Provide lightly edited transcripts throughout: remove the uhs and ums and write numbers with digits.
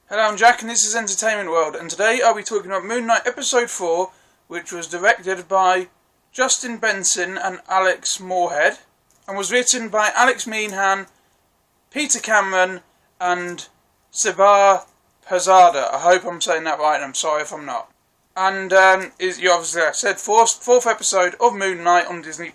Hello, I'm Jack and this is Entertainment World, and today I'll be talking about Moon Knight Episode 4, which was directed by Justin Benson and Alex Moorhead, and was written by Alex Meehan, Peter Cameron, and Sabar Perzada. I hope I'm saying that right, and I'm sorry if I'm not. And you obviously, I said, fourth episode of Moon Knight on Disney+.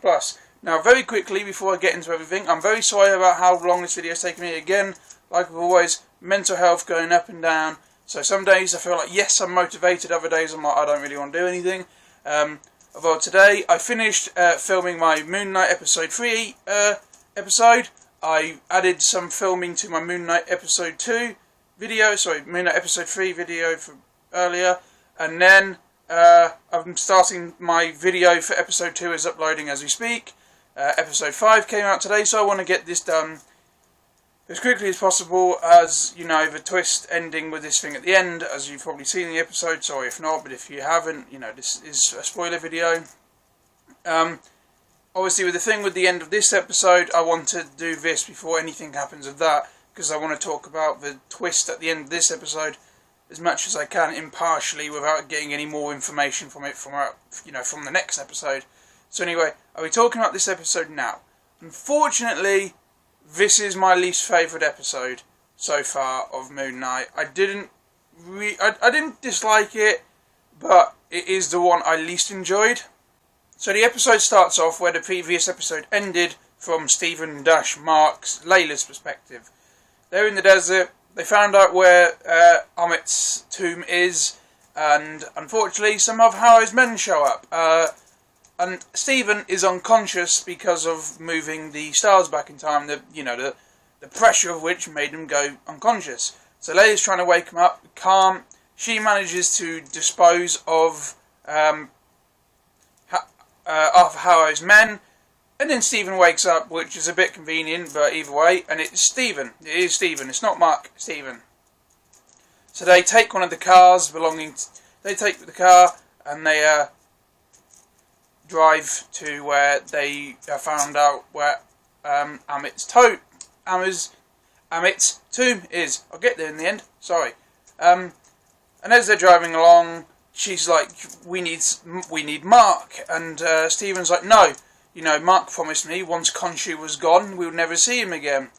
Now, very quickly, before I get into everything, I'm very sorry about how long this video is taking me. Again, like always, mental health going up and down. So some days I feel like, yes, I'm motivated. Other days I'm like, I don't really want to do anything. Although today I finished filming my Moon Knight Episode 3 episode. I added some filming to my Moon Knight Episode 2 video. Sorry, Moon Knight Episode 3 video from earlier. And then I'm starting my video for Episode 2 is uploading as we speak. Episode 5 came out today, so I want to get this done as quickly as possible, as, you know, the twist ending with this thing at the end, as you've probably seen in the episode. Sorry if not, but if you haven't, you know, this is a spoiler video. Obviously, with the thing with the end of this episode, I want to do this before anything happens with that, because I want to talk about the twist at the end of this episode as much as I can impartially without getting any more information from it from the next episode. So anyway, I'll be talking about this episode now. Unfortunately, this is my least favourite episode so far of Moon Knight. I didn't dislike it, but it is the one I least enjoyed. So the episode starts off where the previous episode ended, from Stephen - Mark's Layla's perspective. They're in the desert. They found out where Ammit's tomb is, and unfortunately some of Harrow's men show up. And Stephen is unconscious because of moving the stars back in time, the pressure of which made him go unconscious. So Layla's trying to wake him up, can't. She manages to dispose of Harrow's men, and then Stephen wakes up, which is a bit convenient, but either way, and it's Stephen. It is Stephen, it's not Mark, Stephen. So they take one of the cars they take the car, and they drive to where they found out where Ammit's tomb is. I'll get there in the end. Sorry. And as they're driving along, she's like, "We need Mark," and Stephen's like, "No, you know, Mark promised me once Khonshu was gone, we would never see him again.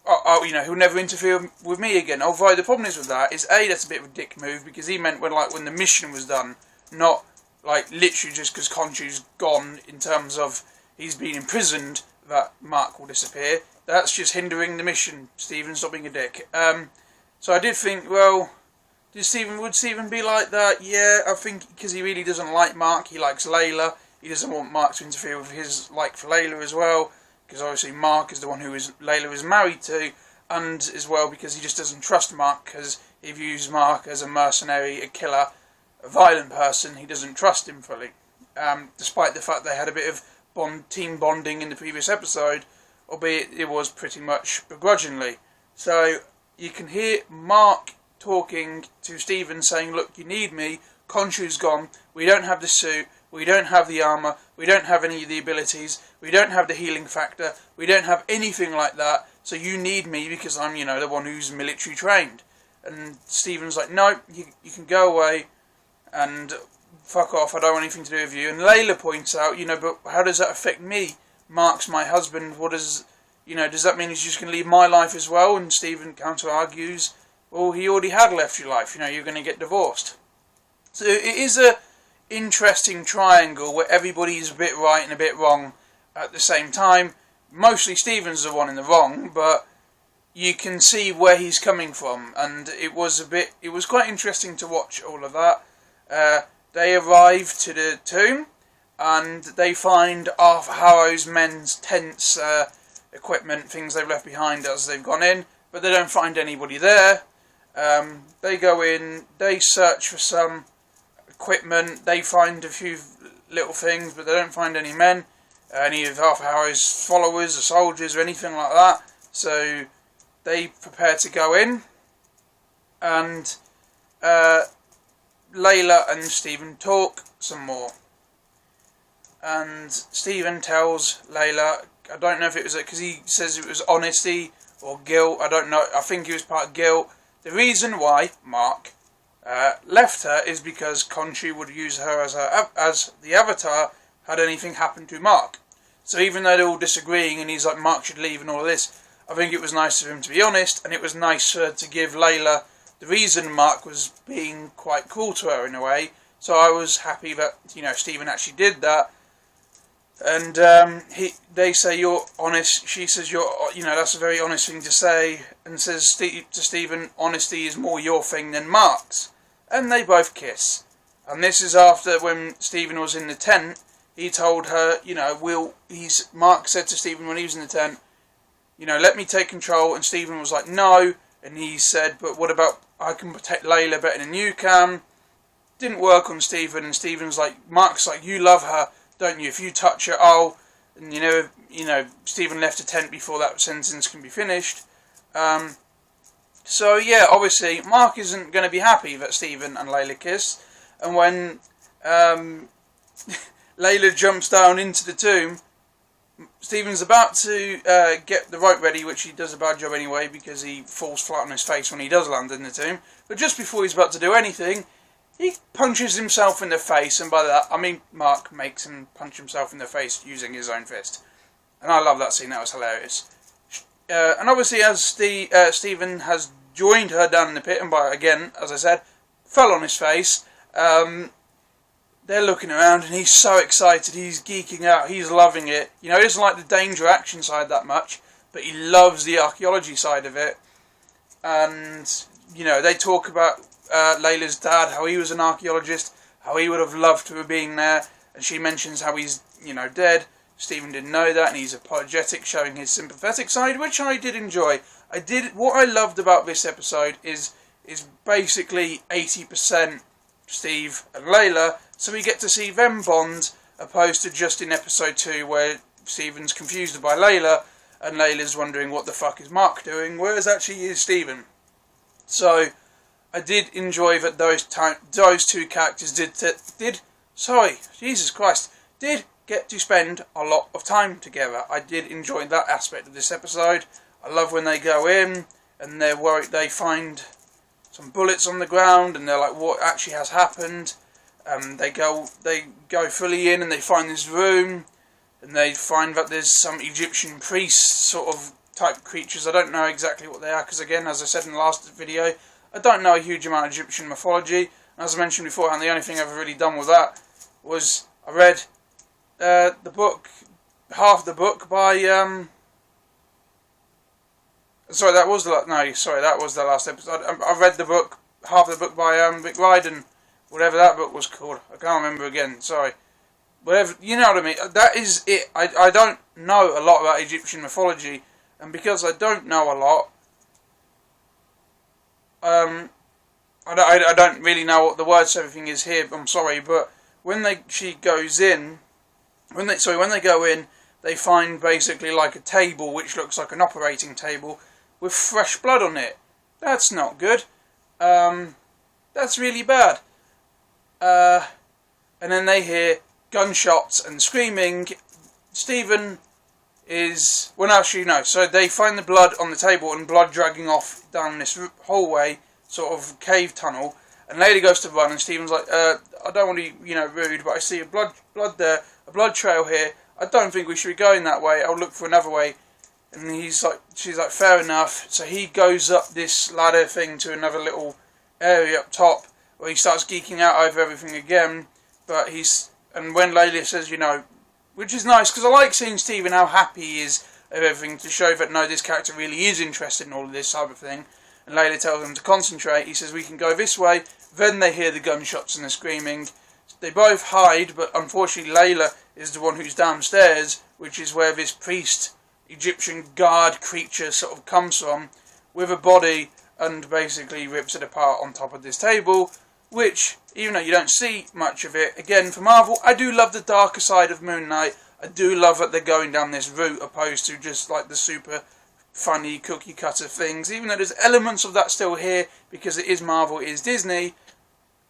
He'll never interfere with me again." Although the problem is with that is that's a bit of a dick move, because he meant when the mission was done, not like literally just because Khonshu's gone, in terms of he's been imprisoned, that Mark will disappear. That's just hindering the mission. Stephen, stop being a dick. So I did think, well, would Stephen be like that? Yeah, I think because he really doesn't like Mark. He likes Layla. He doesn't want Mark to interfere with his like for Layla as well, because obviously Mark is the one who Layla is married to, and as well because he just doesn't trust Mark, because he views Mark as a mercenary, a killer, a violent person. He doesn't trust him fully, despite the fact they had a bit of team bonding in the previous episode, albeit it was pretty much begrudgingly. So you can hear Mark talking to Stephen saying, "Look, you need me, Khonshu's gone, we don't have the suit, we don't have the armour, we don't have any of the abilities, we don't have the healing factor, we don't have anything like that, so you need me because I'm, the one who's military trained." And Stephen's like, "No, you can go away and fuck off, I don't want anything to do with you." And Layla points out, "But how does that affect me? Mark's my husband, does that mean he's just going to leave my life as well?" And Stephen counter-argues, "Well, he already had left your life, you're going to get divorced." So it is a interesting triangle where everybody's a bit right and a bit wrong at the same time. Mostly Stephen's the one in the wrong, but you can see where he's coming from, and it was quite interesting to watch all of that. They arrive to the tomb, and they find Arthur Harrow's men's tents, equipment, things they've left behind as they've gone in, but they don't find anybody there. They go in, they search for some equipment, they find a few little things, but they don't find any men, any of Arthur Harrow's followers or soldiers or anything like that. So they prepare to go in, and Layla and Stephen talk some more. And Stephen tells Layla, I don't know if it was because he says it was honesty or guilt, I don't know, I think it was part of guilt, the reason why Mark left her is because Khonshu would use her as the Avatar had anything happened to Mark. So even though they're all disagreeing and he's like, Mark should leave and all of this, I think it was nice of him to be honest, and it was nice to give Layla the reason Mark was being quite cruel to her in a way. So I was happy that, Steven actually did that. And they say you're honest. She says that's a very honest thing to say, and says to Steven, honesty is more your thing than Mark's. And they both kiss. And this is after when Steven was in the tent. He told her, Mark said to Steven when he was in the tent, let me take control. And Steven was like, no. And he said, but what about I can protect Layla better than you can? Didn't work on Steven. And Steven's like, Mark's like, you love her, don't you? If you touch her, and Steven left the tent before that sentence can be finished. So yeah, obviously Mark isn't going to be happy that Steven and Layla kiss. And when Layla jumps down into the tomb, Steven's about to get the rope ready, which he does a bad job anyway because he falls flat on his face when he does land in the tomb. But just before he's about to do anything, he punches himself in the face, and by that I mean Mark makes him punch himself in the face using his own fist. And I love that scene, that was hilarious. And obviously as Steven has joined her down in the pit, and by, again, as I said, fell on his face, they're looking around and he's so excited, he's geeking out, he's loving it. He doesn't like the danger action side that much, but he loves the archaeology side of it. And, they talk about Layla's dad, how he was an archaeologist, how he would have loved to have been there, and she mentions how he's, dead. Steven didn't know that, and he's apologetic, showing his sympathetic side, which I did enjoy. What I loved about this episode is basically 80% Steve and Layla, so we get to see them bond, opposed to just in episode 2 where Steven's confused by Layla, and Layla's wondering what the fuck is Mark doing, whereas actually he is Steven. So I did enjoy that those two characters did get to spend a lot of time together. I did enjoy that aspect of this episode. I love when they go in and they're worried, they find some bullets on the ground and they're like, what actually has happened? They go fully in and they find this room and they find that there's some Egyptian priest sort of type creatures. I don't know exactly what they are because, again, as I said in the last video, I don't know a huge amount of Egyptian mythology. As I mentioned before, and the only thing I've ever really done with that was I read the book, half the book by that was the last episode. I read the book, half the book by Rick Riordan, whatever that book was called. I can't remember again. Sorry. Whatever, you know what I mean. That is it. I don't know a lot about Egyptian mythology, and because I don't know a lot, I don't really know what the words everything is here. I'm sorry, but when they go in, they find basically like a table which looks like an operating table with fresh blood on it. That's not good. That's really bad. And then they hear gunshots and screaming. Steven is... well, actually, no. So they find the blood on the table and blood dragging off down this hallway, sort of cave tunnel. And Layla goes to run and Steven's like, I don't want to be, rude, but I see a blood there, a blood trail here. I don't think we should be going that way. I'll look for another way. And she's like, fair enough. So he goes up this ladder thing to another little area up top where he starts geeking out over everything again. And when Layla says, which is nice because I like seeing Steven how happy he is of everything to show that no, this character really is interested in all of this type of thing. And Layla tells him to concentrate. He says we can go this way. Then they hear the gunshots and the screaming. They both hide, but unfortunately Layla is the one who's downstairs, which is where this priest, Egyptian guard creature sort of comes from, with a body, and basically rips it apart on top of this table, which, even though you don't see much of it, again, for Marvel, I do love the darker side of Moon Knight. I do love that they're going down this route, opposed to just like the super funny cookie cutter things. Even though there's elements of that still here, because it is Marvel, it is Disney,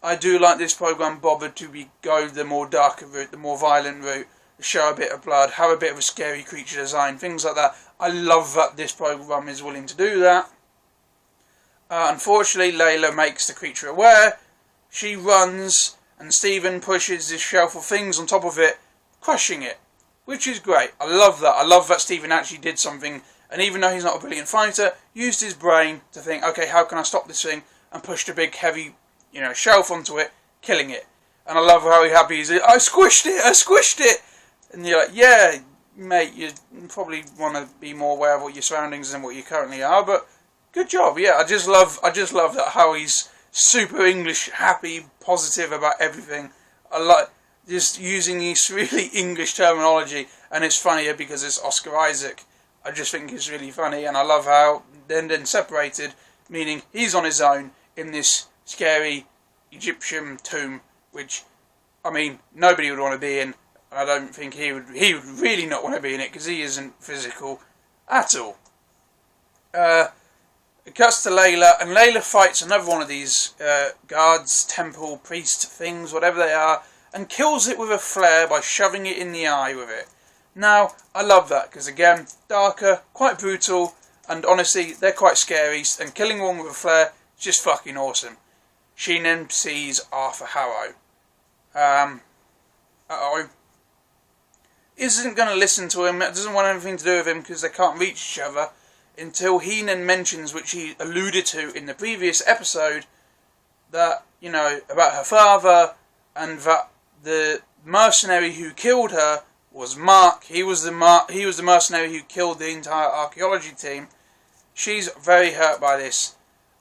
I do like this program bothered to go the more darker route, the more violent route, show a bit of blood, have a bit of a scary creature design, things like that. I love that this program is willing to do that. Unfortunately, Layla makes the creature aware. She runs, and Steven pushes this shelf of things on top of it, crushing it, which is great. I love that. I love that Steven actually did something, and even though he's not a brilliant fighter, used his brain to think, okay, how can I stop this thing, and pushed a big, heavy, shelf onto it, killing it. And I love how happy he is. I squished it! And you're like, yeah, mate, you probably want to be more aware of what your surroundings than what you currently are, but good job, yeah. I just love that how he's super English, happy, positive about everything. I like just using this really English terminology, and it's funnier because it's Oscar Isaac. I just think it's really funny, and I love how then separated, meaning he's on his own in this scary Egyptian tomb, which, I mean, nobody would want to be in. I don't think he would really not want to be in it, because he isn't physical at all. It cuts to Layla, and Layla fights another one of these guards, temple, priest things, whatever they are, and kills it with a flare by shoving it in the eye with it. Now, I love that, because again, darker, quite brutal, and honestly, they're quite scary, and killing one with a flare is just fucking awesome. She then sees Arthur Harrow. Isn't going to listen to him, doesn't want anything to do with him because they can't reach each other, until Heenan mentions, which he alluded to in the previous episode, that, about her father, and that the mercenary who killed her was Mark. He was the mercenary who killed the entire archaeology team. She's very hurt by this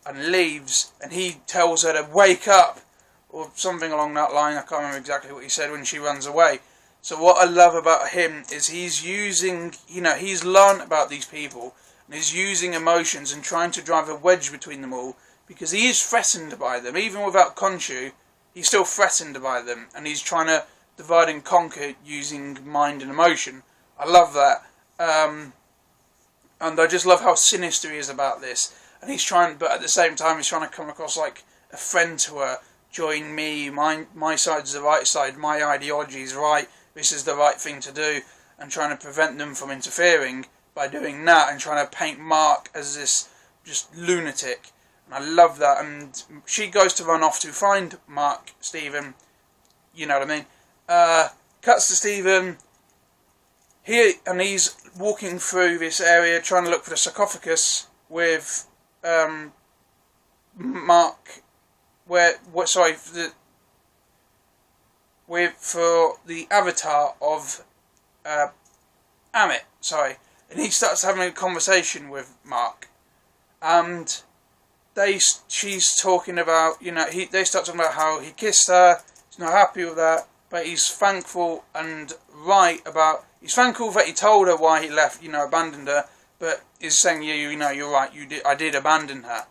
and leaves, and he tells her to wake up, or something along that line. I can't remember exactly what he said when she runs away. So what I love about him is he's using, he's learned about these people, and he's using emotions and trying to drive a wedge between them all, because he is threatened by them. Even without Khonshu, he's still threatened by them, and he's trying to divide and conquer using mind and emotion. I love that. And I just love how sinister he is about this. And he's trying, but at the same time, he's trying to come across like a friend to her. Join me, my side's the right side, my ideology is right, this is the right thing to do, and trying to prevent them from interfering by doing that, and trying to paint Mark as this just lunatic. And I love that. And she goes to run off to find Mark, Steven, you know what I mean. Cuts to Steven, and he's walking through this area trying to look for the sarcophagus with Mark, for the avatar of Amit, and he starts having a conversation with Mark, and she's talking about, they start talking about how he kissed her, he's not happy with that, but he's thankful and he's thankful that he told her why he left, abandoned her, but is saying, you're right, I did abandon her.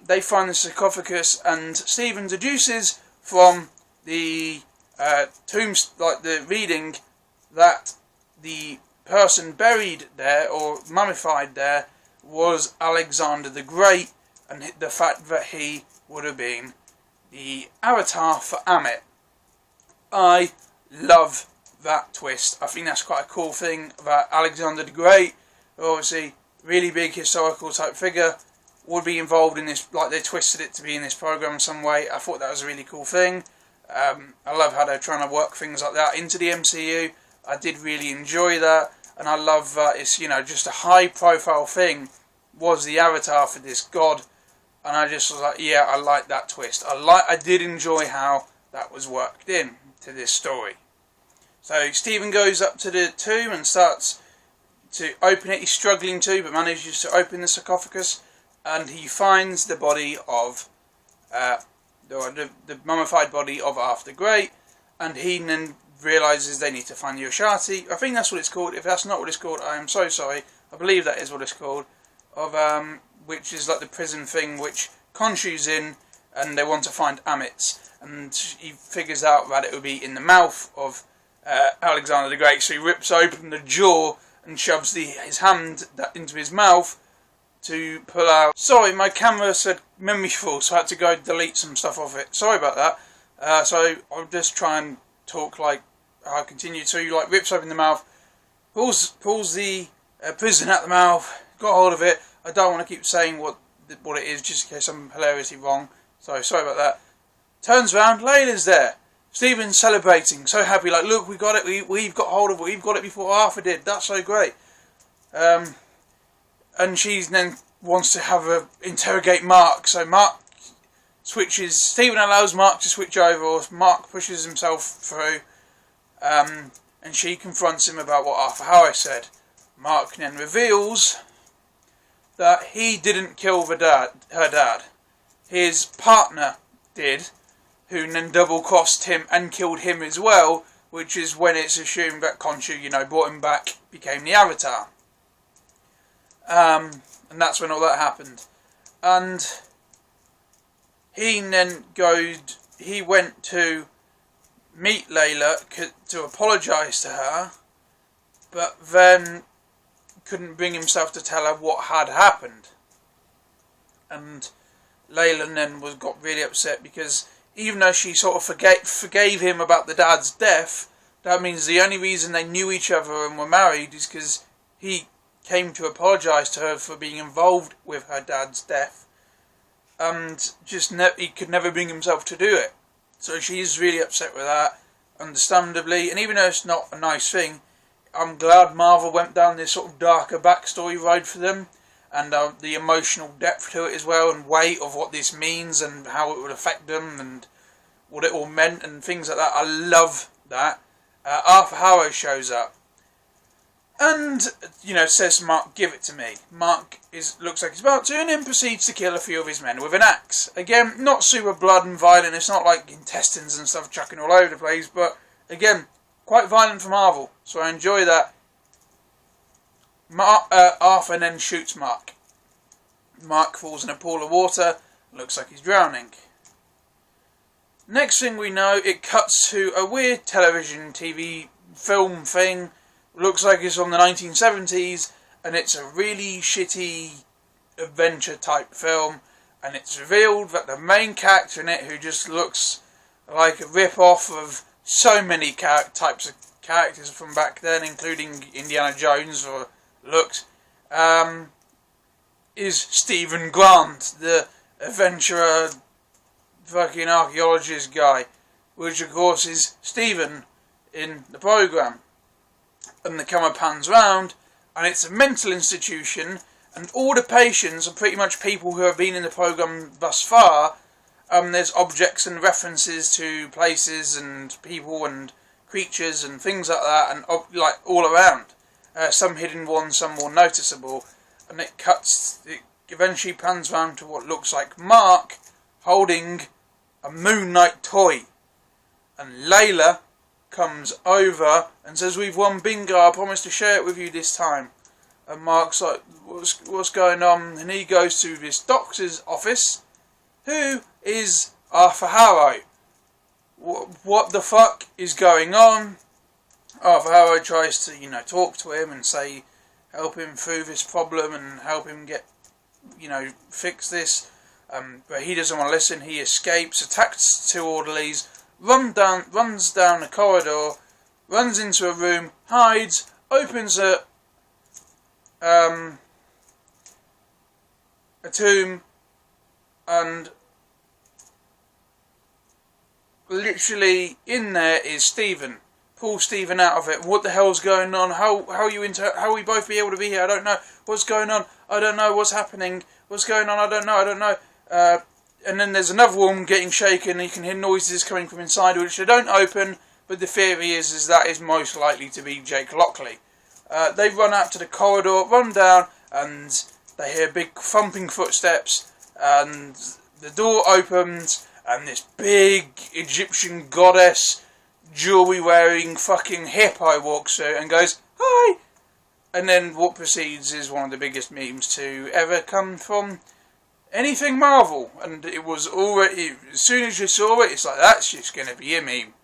They find the sarcophagus, and Steven deduces from the tombs, like the reading, that the person buried there, or mummified there, was Alexander the Great, and the fact that he would have been the avatar for Amit. I love that twist. I think that's quite a cool thing about Alexander the Great, obviously really big historical type figure, would be involved in this, like they twisted it to be in this program in some way. I thought that was a really cool thing. I love how they're trying to work things like that into the MCU. I did really enjoy that, and I love that it's, just a high profile thing was the avatar for this god, and I just was like, yeah, I like that twist. I did enjoy how that was worked in to this story. So Steven goes up to the tomb and starts to open it. He's struggling to, but manages to open the sarcophagus, and he finds the body of the mummified body of Arthur the Great, and he then realises they need to find the Ushabti. I think that's what it's called. If that's not what it's called, I am so sorry. I believe that is what it's called. Which is like the prison thing which Khonshu's in, and they want to find Amit's, and he figures out that it will be in the mouth of Alexander the Great, so he rips open the jaw and shoves his hand into his mouth to pull out. Sorry, my camera said memory full, so I had to go delete some stuff off it. Sorry about that. So I'll just try and talk like I continue to, like rips open the mouth, pulls the prison out the mouth, got hold of it. I don't want to keep saying what what it is, just in case I'm hilariously wrong. Sorry about that. Turns around, Layla's there. Stephen's celebrating, so happy, like, look, we got it, we've got hold of it, we've got it before Arthur did, that's so great. And she then wants to have a interrogate Mark, so Mark switches, Stephen allows Mark to switch over, or Mark pushes himself through, and she confronts him about what Arthur Harrow said. Mark then reveals that he didn't kill her dad. His partner did, who then double-crossed him and killed him as well, which is when it's assumed that Khonshu, brought him back, became the Avatar. And that's when all that happened. And he then he went to meet Layla to apologise to her, but then couldn't bring himself to tell her what had happened. And Layla then got really upset because even though she sort of forgave him about the dad's death, that means the only reason they knew each other and were married is because he came to apologise to her for being involved with her dad's death, and he could never bring himself to do it. So she's really upset with that, understandably, and even though it's not a nice thing, I'm glad Marvel went down this sort of darker backstory ride for them, and the emotional depth to it as well, and weight of what this means, and how it would affect them, and what it all meant, and things like that. I love that. Arthur Harrow shows up, and, says to Mark, give it to me. Mark looks like he's about to, and then proceeds to kill a few of his men with an axe. Again, not super blood and violent, it's not like intestines and stuff chucking all over the place, but, again, quite violent for Marvel, so I enjoy that. Arthur then shoots Mark. Mark falls in a pool of water, looks like he's drowning. Next thing we know, it cuts to a weird television, TV, film thing. Looks like it's from the 1970s, and it's a really shitty adventure type film, and it's revealed that the main character in it, who just looks like a rip-off of so many types of characters from back then, including Indiana Jones for looks, is Stephen Grant, the adventurer, fucking archaeologist guy, which of course is Stephen in the programme. And the camera pans round, and it's a mental institution, and all the patients are pretty much people who have been in the programme thus far. There's objects and references to places and people and creatures and things like that, and all around. Some hidden ones, some more noticeable, and it eventually pans round to what looks like Mark holding a Moon Knight toy, and Layla comes over and says, we've won bingo, I promise to share it with you this time. And Mark's like, what's going on? And he goes to this doctor's office, who is Arthur Harrow. What the fuck is going on? Arthur Harrow tries to, talk to him and help him through this problem and help him get, fix this. But he doesn't want to listen. He escapes, attacks two orderlies, runs down a corridor, runs into a room, hides, opens a tomb, and literally in there is Stephen. Pull Stephen out of it. What the hell's going on? How we both be able to be here? I don't know. What's going on? I don't know. What's happening? What's going on? I don't know. And then there's another room getting shaken, and you can hear noises coming from inside, which they don't open, but the theory is that is most likely to be Jake Lockley. They run out to the corridor, run down, and they hear big thumping footsteps, and the door opens, and this big Egyptian goddess, jewelry-wearing fucking hippo walks through and goes, hi! And then what proceeds is one of the biggest memes to ever come from anything Marvel, and it was already, as soon as you saw it, it's like, that's just going to be a meme.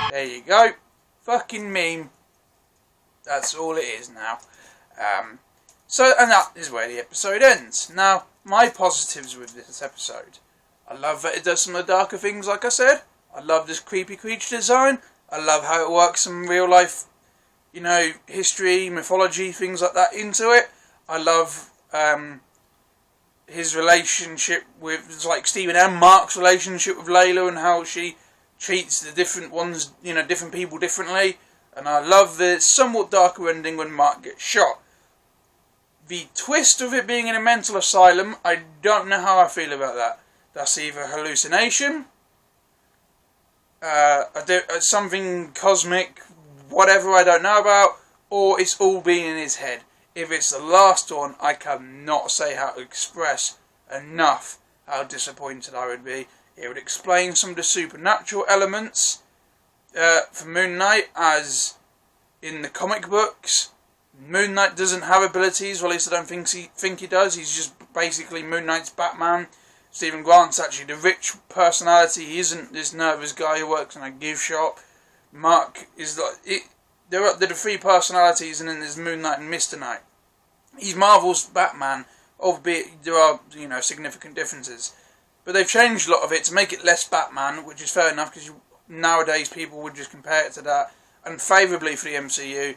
There you go. fucking meme. That's all it is now. And that is where the episode ends. Now, my positives with this episode. I love that it does some of the darker things, like I said. I love this creepy creature design. I love how it works some real life, history, mythology, things like that into it. I love his relationship with, like, Stephen and Mark's relationship with Layla and how she treats the different ones, different people differently. And I love the somewhat darker ending when Mark gets shot. The twist of it being in a mental asylum, I don't know how I feel about that. That's either hallucination, something cosmic, whatever I don't know about, or it's all being in his head. If it's the last one, I cannot say how to express enough how disappointed I would be. It would explain some of the supernatural elements for Moon Knight, as in the comic books. Moon Knight doesn't have abilities, or at least I don't think he does. He's just basically Moon Knight's Batman. Stephen Grant's actually the rich personality. He isn't this nervous guy who works in a gift shop. Mark is like there are the three personalities, and then there's Moon Knight and Mr. Knight. He's Marvel's Batman, albeit there are significant differences. But they've changed a lot of it to make it less Batman, which is fair enough because nowadays people would just compare it to that. And favourably for the MCU,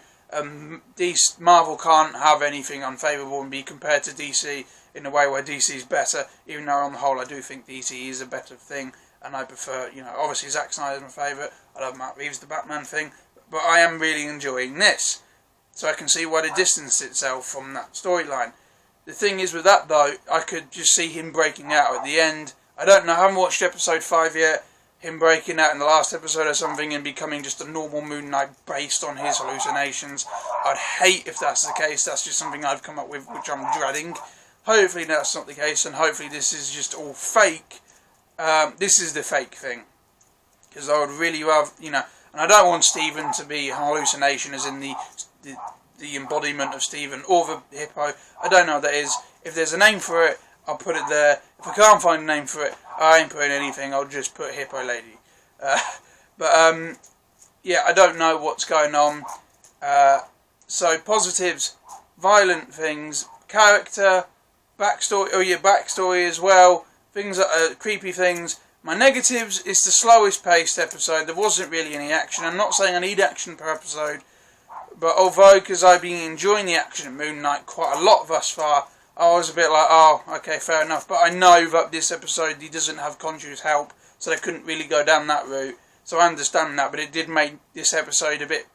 Marvel can't have anything unfavourable and be compared to DC in a way where DC is better, even though on the whole I do think DC is a better thing, and I prefer, obviously Zack Snyder's my favourite, I love Matt Reeves' the Batman thing, but I am really enjoying this, so I can see why they distanced itself from that storyline. The thing is with that though, I could just see him breaking out at the end. I don't know, I haven't watched episode 5 yet, him breaking out in the last episode or something and becoming just a normal Moon Knight based on his hallucinations. I'd hate if that's the case. That's just something I've come up with, which I'm dreading. Hopefully that's not the case, and hopefully this is just all fake. This is the fake thing. Because I would really rather, and I don't want Stephen to be a hallucination as in the embodiment of Stephen or the hippo. I don't know what that is. If there's a name for it, I'll put it there. If I can't find a name for it, I ain't putting anything. I'll just put Hippo Lady. Yeah, I don't know what's going on. So positives, violent things, character, backstory. Oh yeah, backstory as well. Things that are creepy things. My negatives is the slowest paced episode. There wasn't really any action. I'm not saying I need action per episode, but although because I've been enjoying the action at Moon Knight quite a lot thus far, I was a bit like, oh, okay, fair enough. But I know that this episode, he doesn't have Conjure's help, so they couldn't really go down that route. So I understand that, but it did make this episode a bit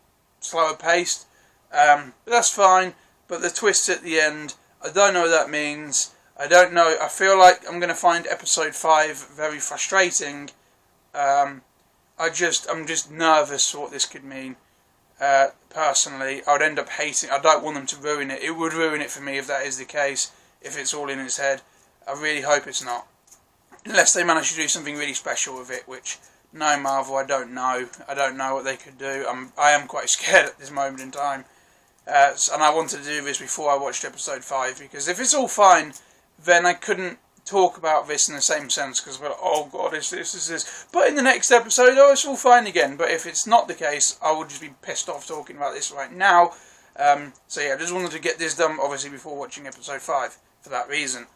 slower paced. But that's fine. But the twist at the end, I don't know what that means. I don't know. I feel like I'm going to find episode 5 very frustrating. I'm just nervous for what this could mean. Personally, I would end up hating. I don't want them to ruin it. It would ruin it for me if that is the case. If it's all in his head, I really hope it's not. Unless they manage to do something really special with it, which no, Marvel, I don't know. I don't know what they could do. I am quite scared at this moment in time, and I wanted to do this before I watched episode 5 because if it's all fine, then I couldn't talk about this in the same sense because we're like, oh god, is this. But in the next episode, oh, it's all fine again. But if it's not the case, I would just be pissed off talking about this right now. So yeah, I just wanted to get this done, obviously, before watching episode 5 for that reason.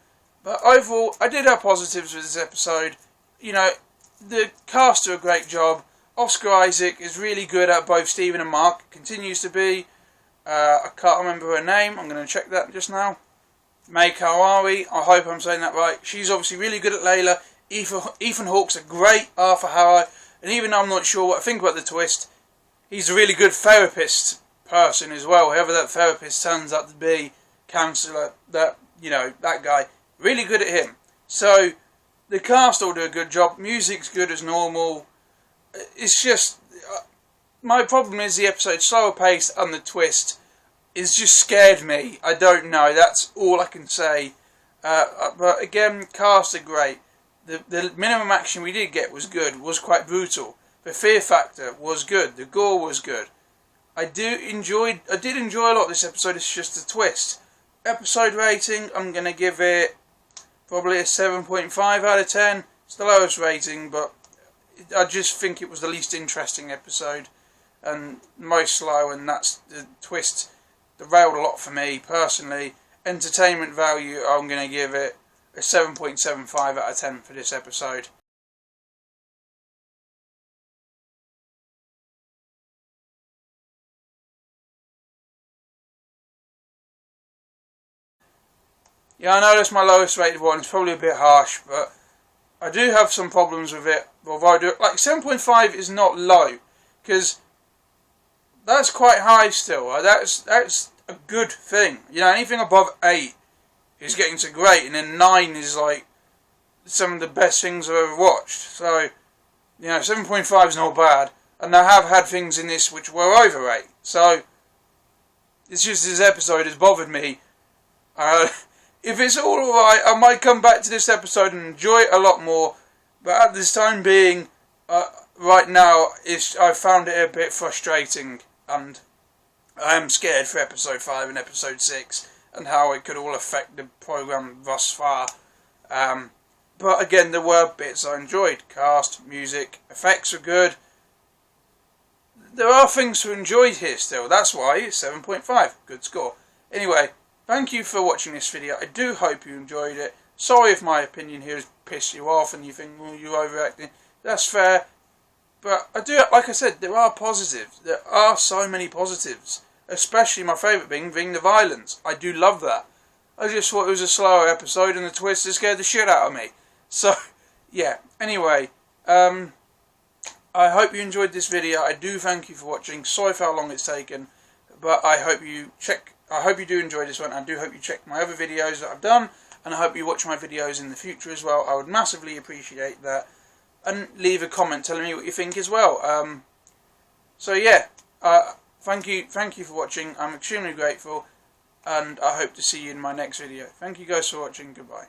But overall, I did have positives with this episode. The cast do a great job. Oscar Isaac is really good at both Stephen and Mark. Continues to be. I can't remember her name. I'm going to check that just now. May Kawari, I hope I'm saying that right. She's obviously really good at Layla. Ethan Hawke's a great Arthur Harrow. And even though I'm not sure what I think about the twist, he's a really good therapist person as well. Whoever that therapist turns out to be, counsellor, that guy. Really good at him. So, the cast all do a good job. Music's good as normal. It's just, my problem is the episode's slower paced and the twist is just scared me. I don't know. That's all I can say. But again, cast are great. The minimum action we did get was good. Was quite brutal. The fear factor was good. The gore was good. I did enjoy a lot of this episode. It's just a twist. Episode rating, I'm going to give it probably a 7.5 out of 10. It's the lowest rating, but I just think it was the least interesting episode. and most slow, and that's the twist derailed a lot for me personally. Entertainment value, I'm going to give it a 7.75 out of 10 for this episode. Yeah, I know that's my lowest rated one. It's probably a bit harsh, but I do have some problems with it. Although I do, like 7.5 is not low, because that's quite high still. That's a good thing. You know, anything above 8 is getting to great, and then 9 is like some of the best things I've ever watched. So, you know, 7.5 is not bad, and I have had things in this which were over 8. So, it's just this episode has bothered me. If it's all alright, I might come back to this episode and enjoy it a lot more. But at this time being, right now, I found it a bit frustrating. And I am scared for episode 5 and episode 6. And how it could all affect the programme thus far. But again, there were bits I enjoyed. Cast, music, effects are good. There are things to enjoy here still. That's why it's 7.5. Good score. Anyway, thank you for watching this video. I do hope you enjoyed it. Sorry if my opinion here has pissed you off and you think, well, you're overacting. That's fair. But I do, like I said, there are positives. There are so many positives. Especially my favourite being the violence. I do love that. I just thought it was a slower episode and the twist that scared the shit out of me. So, yeah. Anyway, I hope you enjoyed this video. I do thank you for watching. Sorry for how long it's taken. But I hope you do enjoy this one. I do hope you check my other videos that I've done. And I hope you watch my videos in the future as well. I would massively appreciate that. And leave a comment telling me what you think as well. So yeah, thank you for watching. I'm extremely grateful. And I hope to see you in my next video. Thank you guys for watching. Goodbye.